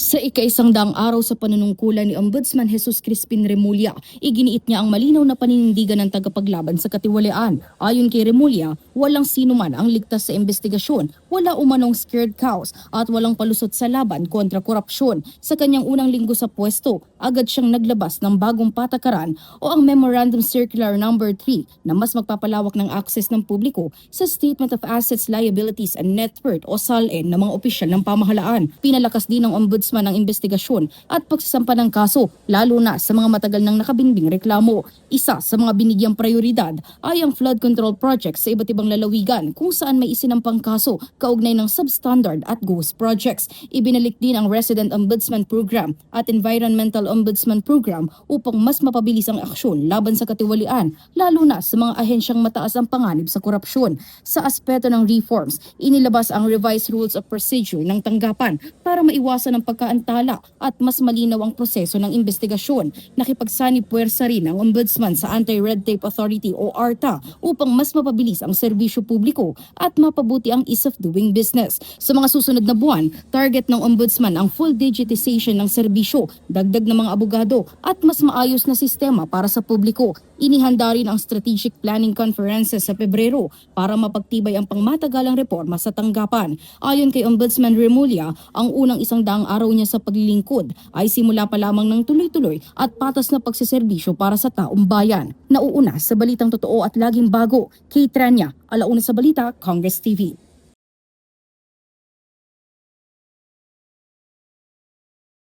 Sa ika-100 araw sa panunungkulan ni Ombudsman Jesus Crispin Remulla, iginiit niya ang malinaw na paninindigan ng tagapaglaban sa katiwalian. Ayon kay Remulla, walang sino man ang ligtas sa investigasyon, wala umanong scared cows at walang palusot sa laban kontra korupsyon. Sa kanyang unang linggo sa pwesto, agad siyang naglabas ng bagong patakaran o ang Memorandum Circular No. 3 na mas magpapalawak ng access ng publiko sa Statement of Assets, Liabilities and Net Worth o SALN ng mga opisyal ng pamahalaan. Pinalakas din ng Ombudsman ng investigasyon at pagsasampa ng kaso, lalo na sa mga matagal nang nakabinbing reklamo. Isa sa mga binigyang prioridad ay ang flood control projects sa iba't ibang lalawigan kung saan may isinampang kaso kaugnay ng substandard at ghost projects. Ibinalik din ang Resident Ombudsman Program at Environmental Ombudsman Program upang mas mapabilis ang aksyon laban sa katiwalian, lalo na sa mga ahensyang mataas ang panganib sa korupsyon. Sa aspeto ng reforms, inilabas ang revised rules of procedure ng tanggapan para maiwasan ang pagkaantala at mas malinaw ang proseso ng investigasyon. Nakipagsani puwersa rin ang Ombudsman sa Anti-Red Tape Authority o ARTA upang mas mapabilis ang serbisyo publiko at mapabuti ang ease of doing business. Sa mga susunod na buwan, target ng Ombudsman ang full digitization ng serbisyo, dagdag ng mga abogado at mas maayos na sistema para sa publiko. Inihanda rin ang strategic planning conferences sa Pebrero para mapagtibay ang pangmatagalang reforma sa tanggapan. Ayon kay Ombudsman Remulla, ang unang 100 araw niya sa paglilingkod ay simula pa lamang ng tuloy-tuloy at patas na pagseserbisyo para sa taong bayan. Nauuna sa balitang totoo at laging bago, Kay Tranya, Alauna sa Balita, Congress TV.